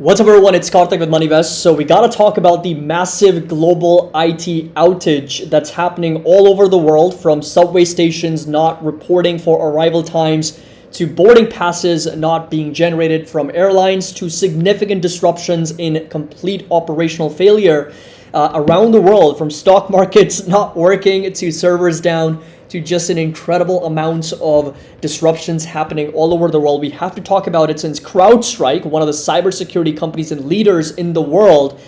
What's up everyone, it's Karthik with MoneyVest. So we gotta talk about the massive global IT outage that's happening all over the world, from subway stations not reporting for arrival times to boarding passes not being generated from airlines to significant disruptions in complete operational failure around the world, from stock markets not working to servers down to just an incredible amount of disruptions happening all over the world. We have to talk about it since CrowdStrike, one of the cybersecurity companies and leaders in the world,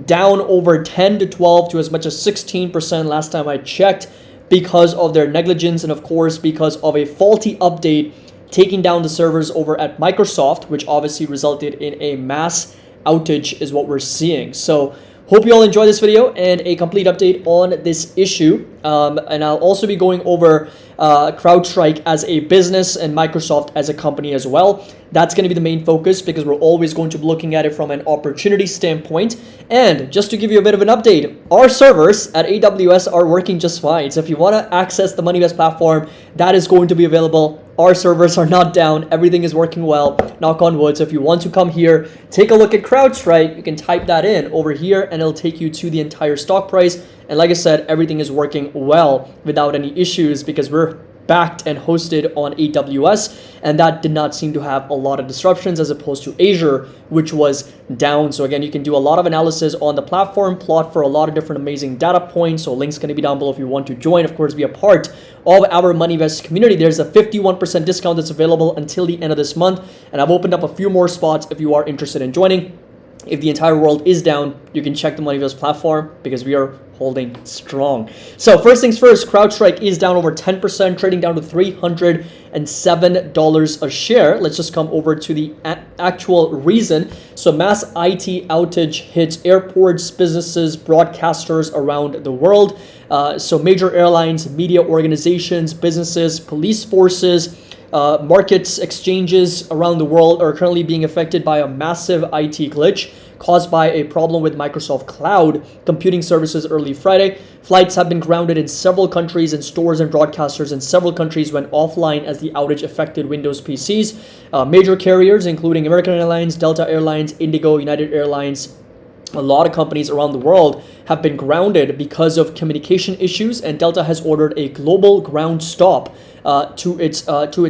down over 10 to 12 to as much as 16% last time I checked because of their negligence and of course because of a faulty update taking down the servers over at Microsoft, which obviously resulted in a mass outage is what we're seeing. So hope you all enjoy this video and a complete update on this issue. And I'll also be going over CrowdStrike as a business and Microsoft as a company as well. That's going to be the main focus because we're always going to be looking at it from an opportunity standpoint. And just to give you a bit of an update, our servers at AWS are working just fine. So if you want to access the MoneyVest platform, that is going to be available. Our servers are not down. Everything is working well. Knock on wood. So if you want to come here, take a look at CrowdStrike, you can type that in over here and it'll take you to the entire stock price. And like I said, everything is working well without any issues because we're backed and hosted on AWS, and that did not seem to have a lot of disruptions as opposed to Azure, which was down. So again, you can do a lot of analysis on the platform, plot for a lot of different amazing data points. So links going to be down below if you want to join, of course, be a part of our MoneyVest community. There's a 51% discount that's available until the end of this month, and I've opened up a few more spots if you are interested in joining. If the entire world is down, you can check the MoneyVest platform because we are holding strong. So first things first, CrowdStrike is down over 10%, trading down to $307 a share. Let's just come over to the actual reason. So mass IT outage hits airports, businesses, broadcasters around the world. So major airlines, media organizations, businesses, police forces, markets, exchanges around the world are currently being affected by a massive IT glitch caused by a problem with Microsoft Cloud computing services early Friday. Flights have been grounded in several countries, and stores and broadcasters in several countries went offline as the outage affected Windows PCs. Major carriers including American Airlines, Delta Airlines, Indigo, United Airlines, a lot of companies around the world have been grounded because of communication issues, and Delta has ordered a global ground stop to its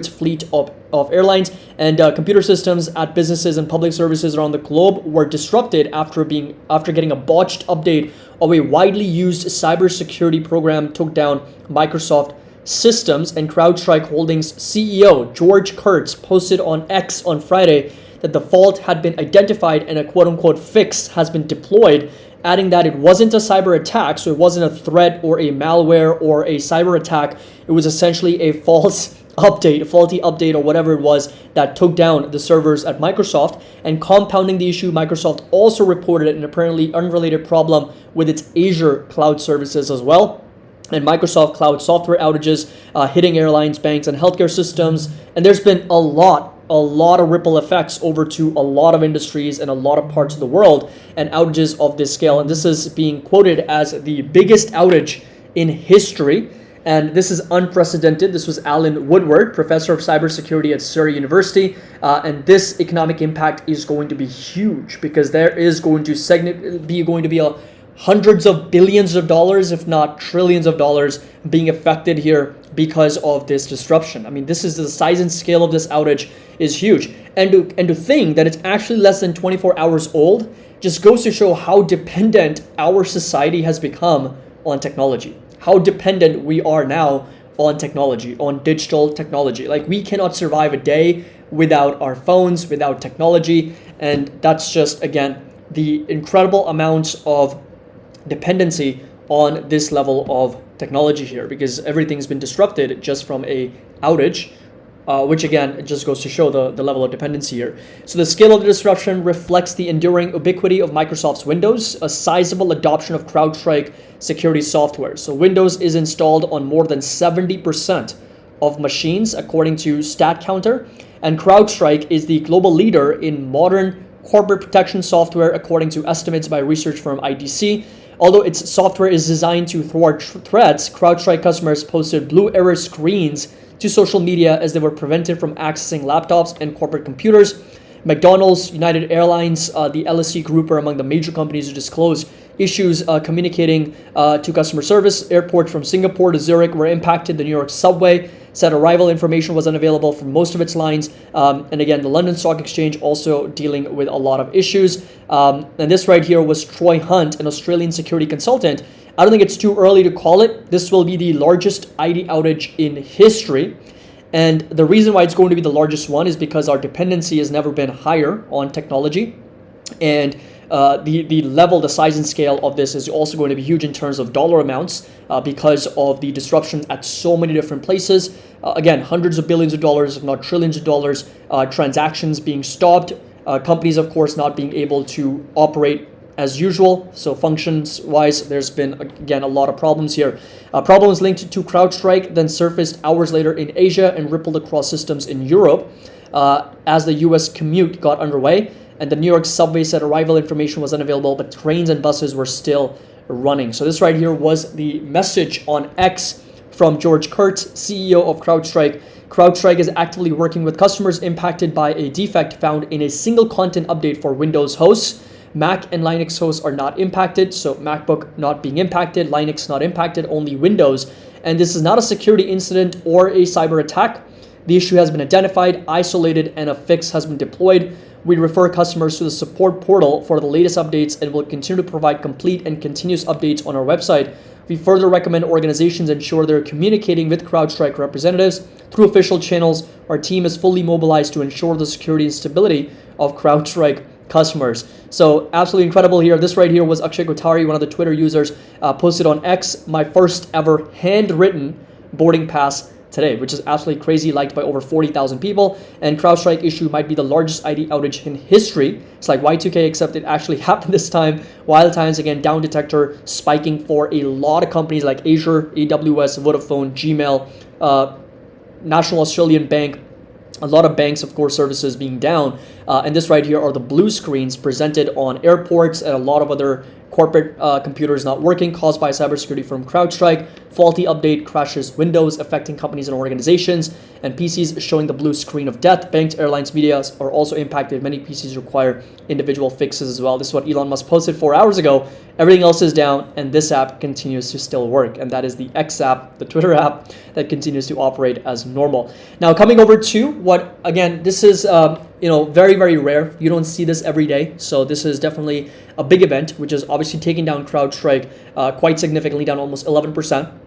fleet of airlines, and computer systems at businesses and public services around the globe were disrupted after getting a botched update of a widely used cybersecurity program took down Microsoft systems. And CrowdStrike Holdings CEO George Kurtz posted on X on Friday that the fault had been identified and a quote-unquote fix has been deployed, adding that it wasn't a cyber attack, so it wasn't a threat or a malware or a cyber attack. It was essentially a false update, a faulty update or whatever it was that took down the servers at Microsoft. And compounding the issue, Microsoft also reported an apparently unrelated problem with its Azure cloud services as well. And Microsoft Cloud software outages hitting airlines, banks, and healthcare systems. And there's been a lot of ripple effects over to a lot of industries and a lot of parts of the world, and outages of this scale. And this is being quoted as the biggest outage in history. And this is unprecedented. This was Alan Woodward, professor of cybersecurity at Surrey University. And this economic impact is going to be huge because there is going to be hundreds of billions of dollars, if not trillions of dollars, being affected here because of this disruption. I mean, this is the size and scale of this outage is huge. And to think that it's actually less than 24 hours old just goes to show how dependent our society has become on technology. How dependent we are now on technology, on digital technology. Like, we cannot survive a day without our phones, without technology. And that's just, again, the incredible amounts of dependency on this level of technology here, because everything's been disrupted just from a outage, which again, it just goes to show the level of dependency here. So the scale of the disruption reflects the enduring ubiquity of Microsoft's Windows, a sizable adoption of CrowdStrike security software. So Windows is installed on more than 70% of machines, according to StatCounter, and CrowdStrike is the global leader in modern corporate protection software, according to estimates by research firm IDC. Although its software is designed to thwart threats, CrowdStrike customers posted blue error screens to social media as they were prevented from accessing laptops and corporate computers. McDonald's, United Airlines, the LSE Group are among the major companies to disclose issues communicating to customer service. Airports from Singapore to Zurich were impacted. The New York subway said arrival information was unavailable for most of its lines. And again, the London Stock Exchange also dealing with a lot of issues. And this right here was Troy Hunt, an Australian security consultant. I don't think it's too early to call it. This will be the largest IT outage in history. And the reason why it's going to be the largest one is because our dependency has never been higher on technology. And the level, the size and scale of this is also going to be huge in terms of dollar amounts because of the disruption at so many different places. Again, hundreds of billions of dollars, if not trillions of dollars, transactions being stopped, companies, of course, not being able to operate as usual. So functions wise, there's been, again, a lot of problems here. Problems linked to CrowdStrike then surfaced hours later in Asia and rippled across systems in Europe as the US commute got underway. And the New York subway said arrival information was unavailable, but trains and buses were still running. So this right here was the message on X from George Kurtz, CEO of CrowdStrike. CrowdStrike is actively working with customers impacted by a defect found in a single content update for Windows hosts. Mac and Linux hosts are not impacted, so MacBook not being impacted, Linux not impacted, only Windows. And this is not a security incident or a cyber attack. The issue has been identified, isolated, and a fix has been deployed. We refer customers to the support portal for the latest updates and will continue to provide complete and continuous updates on our website. We further recommend organizations ensure they're communicating with CrowdStrike representatives through official channels. Our team is fully mobilized to ensure the security and stability of CrowdStrike customers. So absolutely incredible here. This right here was Akshay Kothari, one of the Twitter users, posted on X, my first ever handwritten boarding pass today, which is absolutely crazy, liked by over 40,000 people. And CrowdStrike issue might be the largest IT outage in history. It's like Y2K, except it actually happened this time. Wild times, again, down detector spiking for a lot of companies like Azure, AWS, Vodafone, Gmail, National Australian Bank. A lot of banks, of course, services being down. And this right here are the blue screens presented on airports and a lot of other corporate computers not working caused by cybersecurity firm CrowdStrike. Faulty update crashes Windows, affecting companies and organizations. And PCs showing the blue screen of death. Banks, airlines, media are also impacted. Many PCs require individual fixes as well. This is what Elon Musk posted 4 hours ago. Everything else is down, and this app continues to still work. And that is the X app, the Twitter app, that continues to operate as normal. Now, coming over to what, again, this is very, very rare. You don't see this every day. So this is definitely a big event, which is obviously taking down CrowdStrike quite significantly, down almost 11%.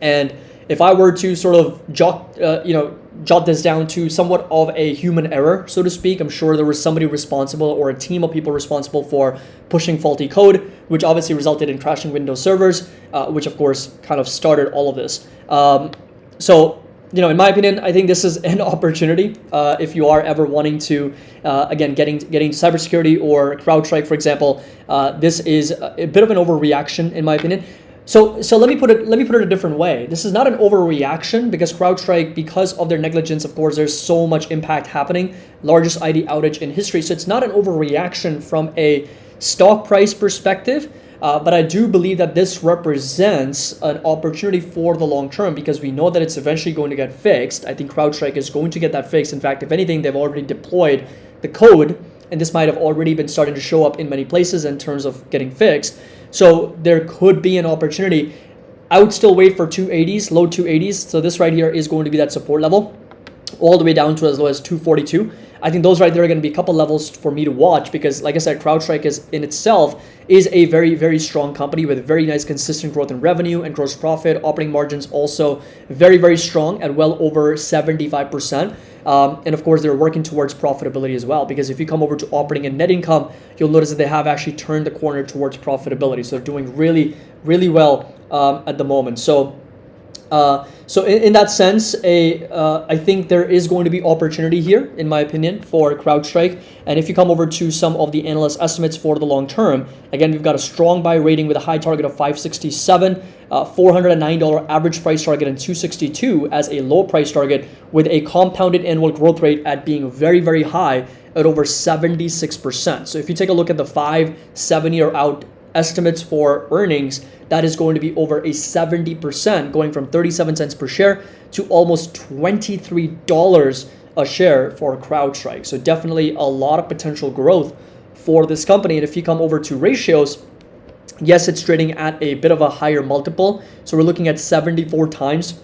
And if I were to sort of jot this down to somewhat of a human error, so to speak, I'm sure there was somebody responsible or a team of people responsible for pushing faulty code, which obviously resulted in crashing Windows servers, which of course kind of started all of this. In my opinion, I think this is an opportunity if you are ever wanting to, getting cybersecurity or CrowdStrike, for example. This is a bit of an overreaction, in my opinion. So let me put it a different way. This is not an overreaction because CrowdStrike, because of their negligence, of course, there's so much impact happening. Largest IT outage in history. So it's not an overreaction from a stock price perspective. But I do believe that this represents an opportunity for the long term because we know that it's eventually going to get fixed. I think CrowdStrike is going to get that fixed. In fact, if anything, they've already deployed the code, and this might have already been starting to show up in many places in terms of getting fixed. So there could be an opportunity. I would still wait for 280s, low 280s. So this right here is going to be that support level all the way down to as low as 242. I think those right there are going to be a couple levels for me to watch because, like I said, CrowdStrike is in itself is a very, very strong company with very nice consistent growth in revenue and gross profit. Operating margins also very, very strong at well over 75%. And of course, they're working towards profitability as well because if you come over to operating and net income, you'll notice that they have actually turned the corner towards profitability. So they're doing really, really well at the moment. So in that sense, I think there is going to be opportunity here, in my opinion, for CrowdStrike. And if you come over to some of the analyst estimates for the long term, again, we've got a strong buy rating with a high target of 567, $409 average price target, and 262 as a low price target, with a compounded annual growth rate at being very, very high at over 76%. So if you take a look at the 5-7 year out estimates for earnings, that is going to be over a 70%, going from 37 cents per share to almost $23 a share for CrowdStrike. So definitely a lot of potential growth for this company. And if you come over to ratios, yes, it's trading at a bit of a higher multiple. So we're looking at 74 times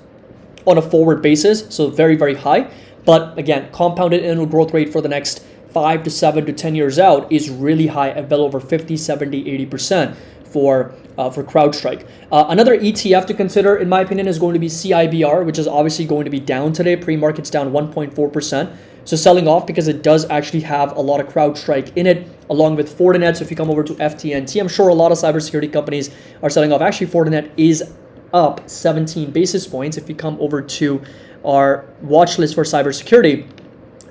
on a forward basis. So very, very high. But again, compounded annual growth rate for the next 5 to 7 to 10 years out is really high at well over 50, 70, 80% for CrowdStrike. Another ETF to consider, in my opinion, is going to be CIBR, which is obviously going to be down today. Pre-market's down 1.4%. So selling off because it does actually have a lot of CrowdStrike in it, along with Fortinet. So if you come over to FTNT, I'm sure a lot of cybersecurity companies are selling off. Actually, Fortinet is up 17 basis points. If you come over to our watch list for cybersecurity,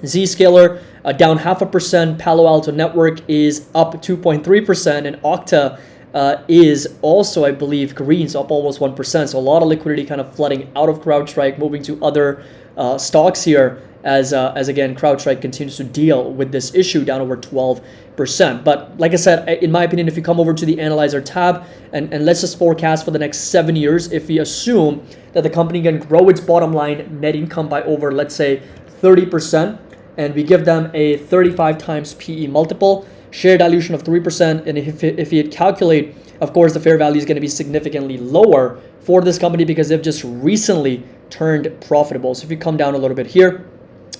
Zscaler down 0.5%, Palo Alto Network is up 2.3%, and Okta is also, I believe, green, so up almost 1%. So a lot of liquidity kind of flooding out of CrowdStrike, moving to other stocks here as again, CrowdStrike continues to deal with this issue, down over 12%. But like I said, in my opinion, if you come over to the Analyzer tab and let's just forecast for the next 7 years, if we assume that the company can grow its bottom line net income by over, let's say, 30%, and we give them a 35 times PE multiple, share dilution of 3%, and if you calculate, of course, the fair value is going to be significantly lower for this company because they've just recently turned profitable. So if you come down a little bit here,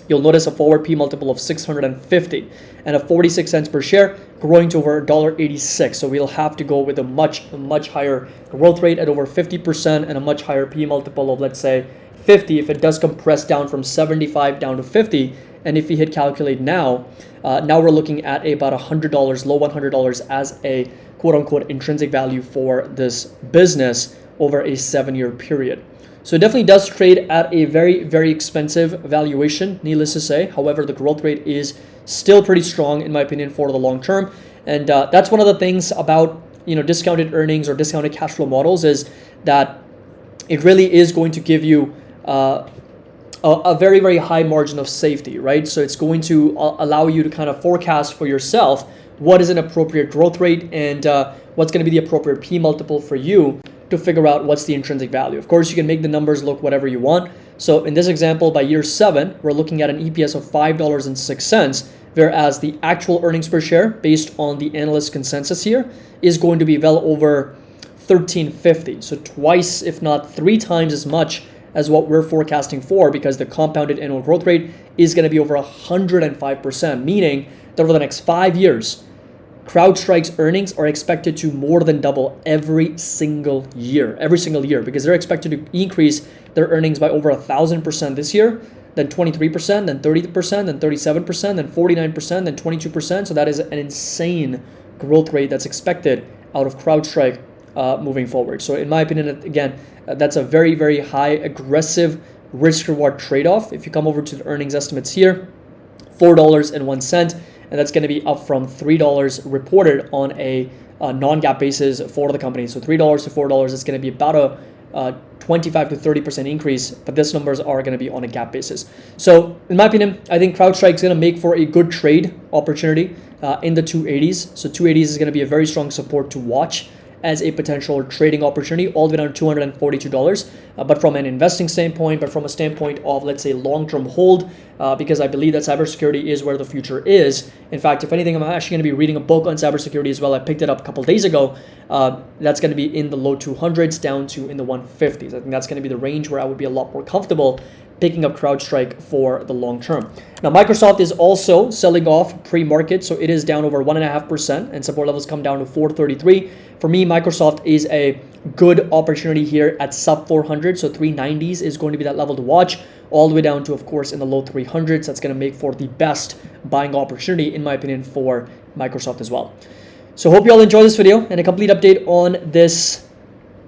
you'll notice a forward P multiple of 650 and a 46 cents per share, growing to over $1.86. So we'll have to go with a much higher growth rate at over 50% and a much higher P multiple of, let's say, 50 if it does compress down from 75 down to 50. And if we hit calculate now, now we're looking at about $100, low $100 as a quote-unquote intrinsic value for this business over a 7-year period. So it definitely does trade at a very, very expensive valuation, needless to say. However, the growth rate is still pretty strong, in my opinion, for the long term. And that's one of the things about discounted earnings or discounted cash flow models, is that it really is going to give you a very, very high margin of safety, right? So it's going to allow you to kind of forecast for yourself what is an appropriate growth rate and what's going to be the appropriate P multiple for you to figure out what's the intrinsic value. Of course, you can make the numbers look whatever you want. So in this example, by year 7, we're looking at an EPS of $5.06, whereas the actual earnings per share based on the analyst consensus here is going to be well over $13.50. So twice, if not 3 times as much as what we're forecasting for, because the compounded annual growth rate is going to be over 105%, meaning that over the next 5 years, CrowdStrike's earnings are expected to more than double every single year, because they're expected to increase their earnings by over 1,000% this year, then 23%, then 30%, then 37%, then 49%, then 22%. So that is an insane growth rate that's expected out of CrowdStrike moving forward. So in my opinion, again, that's a very, very high aggressive risk-reward trade-off. If you come over to the earnings estimates here, $4.01, and that's going to be up from $3 reported on a non-GAAP basis for the company. So $3 to $4 is going to be about a 25 to 30% increase, but these numbers are going to be on a GAAP basis. So in my opinion, I think CrowdStrike is going to make for a good trade opportunity in the 280s. So 280s is going to be a very strong support to watch as a potential trading opportunity, all the way down to $242. But from an investing standpoint, but from a standpoint of, let's say, long-term hold, because I believe that cybersecurity is where the future is. In fact, if anything, I'm actually going to be reading a book on cybersecurity as well. I picked it up a couple days ago. That's going to be in the low 200s down to in the 150s. I think that's going to be the range where I would be a lot more comfortable picking up CrowdStrike for the long term. Now, Microsoft is also selling off pre-market, so it is down over 1.5%, and support levels come down to 433. For me, Microsoft is a good opportunity here at sub 400, so 390s is going to be that level to watch, all the way down to, of course, in the low 300s. That's going to make for the best buying opportunity, in my opinion, for Microsoft as well. So hope you all enjoy this video and a complete update on this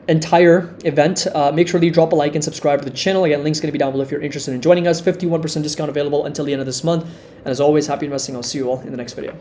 entire event. Make sure that you drop a like and subscribe to the channel. Again, link's going to be down below if you're interested in joining us. 51% discount available until the end of this month. And as always, happy investing. I'll see you all in the next video.